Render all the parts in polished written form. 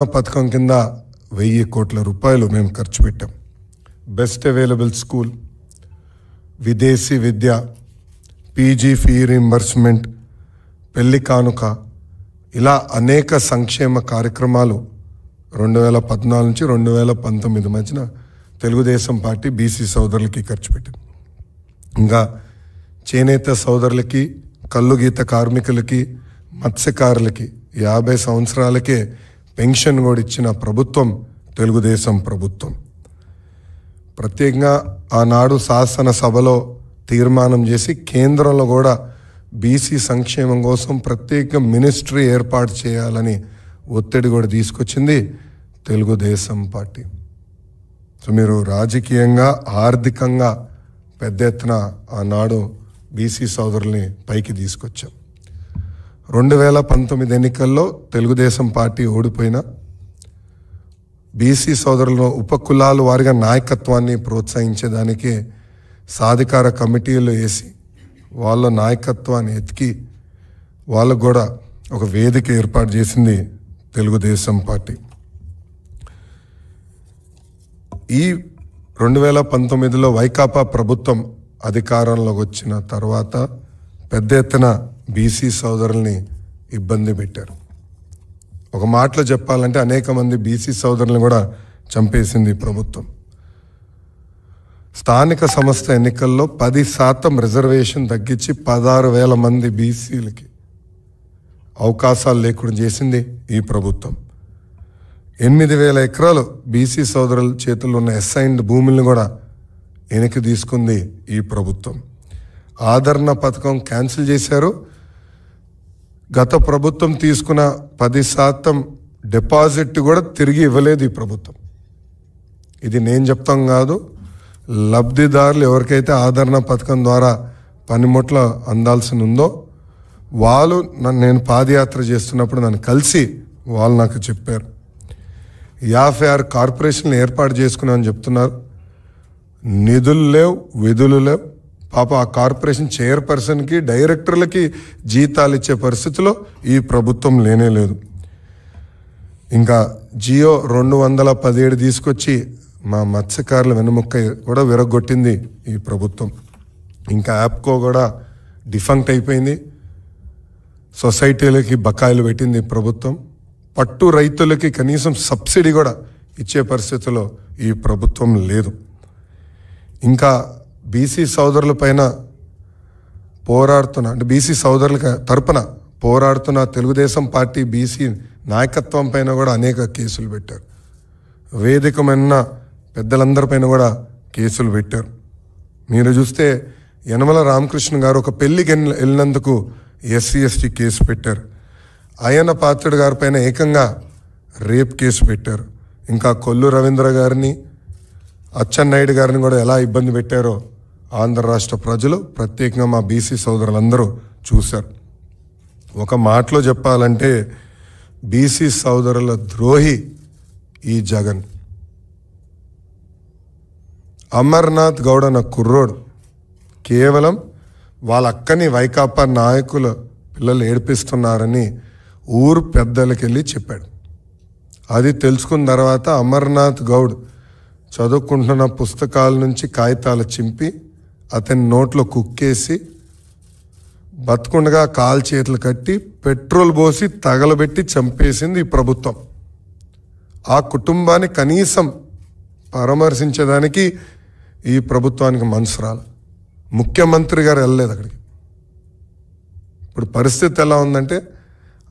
పథకం కింద 1000 కోట్ల రూపాయలు మేము ఖర్చు పెట్టాం. బెస్ట్ అవైలబుల్ స్కూల్, విదేశీ విద్య, పీజీ ఫీ రీంబర్స్మెంట్, పెళ్లి కానుక, ఇలా అనేక సంక్షేమ కార్యక్రమాలు 2014 నుంచి 2019 మధ్యన తెలుగుదేశం పార్టీ బీసీ సోదరులకి ఖర్చు పెట్టింది. ఇంకా చేనేత సోదరులకి, కల్లు గీత కార్మికులకి, మత్స్యకారులకి 50 సంవత్సరాలకే పెన్షన్ కూడా ఇచ్చిన ప్రభుత్వం తెలుగుదేశం ప్రభుత్వం. ప్రత్యేకంగా ఆనాడు శాసనసభలో తీర్మానం చేసి కేంద్రంలో కూడా బీసీ సంక్షేమం కోసం ప్రత్యేక మినిస్ట్రీ ఏర్పాటు చేయాలని ఒత్తిడి కూడా తీసుకొచ్చింది తెలుగుదేశం పార్టీ. సో మీరు రాజకీయంగా, ఆర్థికంగా పెద్ద ఎత్తున ఆనాడు బీసీ సోదరుల్ని పైకి తీసుకొచ్చాం. 2019 ఎన్నికల్లో తెలుగుదేశం పార్టీ ఓడిపోయినా బీసీ సోదరులను ఉపకులాల వారిగా నాయకత్వాన్ని ప్రోత్సహించేదానికి సాధికార కమిటీలు వేసి వాళ్ళ నాయకత్వాన్ని ఎతికి వాళ్ళకు కూడా ఒక వేదిక ఏర్పాటు చేసింది తెలుగుదేశం పార్టీ. ఈ 2019లో వైకాపా ప్రభుత్వం అధికారంలోకి వచ్చిన తర్వాత పెద్ద ఎత్తున బీసీ సోదరుల్ని ఇబ్బంది పెట్టారు. ఒక మాటలో చెప్పాలంటే అనేక మంది బీసీ సోదరులను కూడా చంపేసింది ప్రభుత్వం. స్థానిక సంస్థ ఎన్నికల్లో 10% రిజర్వేషన్ తగ్గించి 16,000 మంది బీసీలకి అవకాశాలు లేకుండా చేసింది ఈ ప్రభుత్వం. 8,000 ఎకరాలు బీసీ సోదరుల చేతుల్లో ఉన్న అసైన్డ్ భూములను కూడా వెనక్కి తీసుకుంది ఈ ప్రభుత్వం. ఆదరణ పథకం క్యాన్సిల్ చేశారు. గత ప్రభుత్వం తీసుకున్న 10% డిపాజిట్ కూడా తిరిగి ఇవ్వలేదు ఈ ప్రభుత్వం. ఇది నేను చెప్తాం కాదు, లబ్ధిదారులు ఎవరికైతే ఆదరణ పథకం ద్వారా పనిముట్లు అందాల్సి ఉందో వాళ్ళు నేను పాదయాత్ర చేస్తున్నప్పుడు నన్ను కలిసి వాళ్ళు నాకు చెప్పారు. 56 కార్పొరేషన్లు ఏర్పాటు చేసుకున్నామని చెప్తున్నారు. నిధులు లేవు, విధులు లేవు. పాప ఆ కార్పొరేషన్ చైర్పర్సన్కి, డైరెక్టర్లకి జీతాలు ఇచ్చే పరిస్థితిలో ఈ ప్రభుత్వం లేనే లేదు. ఇంకా జియో 217 తీసుకొచ్చి మా మత్స్యకారుల వెన్నుముక్క కూడా విరగొట్టింది ఈ ప్రభుత్వం. ఇంకా యాప్కో కూడా డిఫంక్ట్ అయిపోయింది. సొసైటీలకి బకాయిలు పెట్టింది ప్రభుత్వం. పట్టు రైతులకి కనీసం సబ్సిడీ కూడా ఇచ్చే పరిస్థితిలో ఈ ప్రభుత్వం లేదు. ఇంకా బీసీ సోదరుల పైన పోరాడుతున్న, అంటే బీసీ సోదరుల తరపున పోరాడుతున్న తెలుగుదేశం పార్టీ బీసీ నాయకత్వం పైన కూడా అనేక కేసులు పెట్టారు. వేదికమైన పెద్దలందరిపైన కూడా కేసులు పెట్టారు. మీరు చూస్తే యనమల రామకృష్ణ గారు ఒక పెళ్లికి వెళ్ళినందుకు SC/ST కేసు పెట్టారు. అయ్యన్న పాత్రుడు గారి పైన ఏకంగా రేప్ కేసు పెట్టారు. ఇంకా కొల్లు రవీంద్ర గారిని, అచ్చెన్నాయుడు గారిని కూడా ఎలా ఇబ్బంది పెట్టారో ఆంధ్ర రాష్ట్ర ప్రజలు, ప్రత్యేకంగా మా బీసీ సోదరులందరూ చూశారు. ఒక మాటలో చెప్పాలంటే బీసీ సోదరుల ద్రోహి ఈ జగన్. అమర్నాథ్ గౌడ్ అన్న కుర్రోడు కేవలం వాళ్ళ అక్కని వైకాపా నాయకుల పిల్లలు ఏడిపిస్తున్నారని ఊరు పెద్దలకి వెళ్ళి చెప్పాడు. అది తెలుసుకున్న తర్వాత అమర్నాథ్ గౌడ్ చదువుకుంటున్న పుస్తకాల నుంచి కాగితాలు చింపి అతని నోట్లో కుక్కేసి బతుకుండగా కాలు చేతులు కట్టి పెట్రోల్ పోసి తగలబెట్టి చంపేసింది ఈ ప్రభుత్వం. ఆ కుటుంబాన్ని కనీసం పరామర్శించేదానికి ఈ ప్రభుత్వానికి మనసు రాలి. ముఖ్యమంత్రి గారు వెళ్ళలేదు అక్కడికి. ఇప్పుడు పరిస్థితి ఎలా ఉందంటే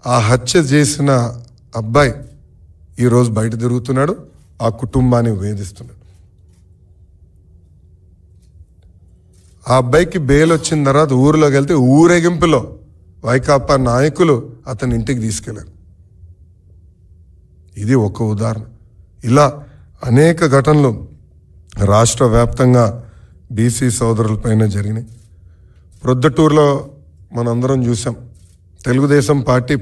ఆ హత్య చేసిన అబ్బాయి ఈరోజు బయట తిరుగుతున్నాడు, ఆ కుటుంబాన్ని వేధిస్తున్నాడు. ఆ అబ్బాయికి బెయిల్ వచ్చిన తర్వాత ఊరిలోకి వెళ్తే ఊరేగింపులో వైకాపా నాయకులు అతని ఇంటికి తీసుకెళ్లారు. ఇది ఒక ఉదాహరణ. ఇలా అనేక ఘటనలు రాష్ట్ర వ్యాప్తంగా బీసీ సోదరులపైన జరిగినాయి. ప్రొద్దుటూరులో మనందరం చూసాం. తెలుగుదేశం పార్టీ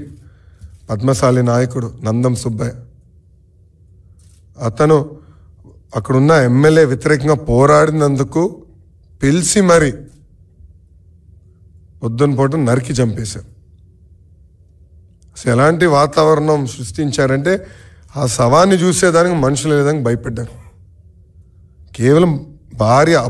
పద్మశాలి నాయకుడు నందం సుబ్బయ్య, అతను అక్కడున్న ఎమ్మెల్యే వ్యతిరేకంగా పోరాడినందుకు పిలిచి మరి పొద్దున పూట నరికి చంపేశారు. అసలు ఎలాంటి వాతావరణం సృష్టించారంటే ఆ శవాన్ని చూసేదానికి మనుషులు లేదానికి భయపడ్డారు. కేవలం భార్య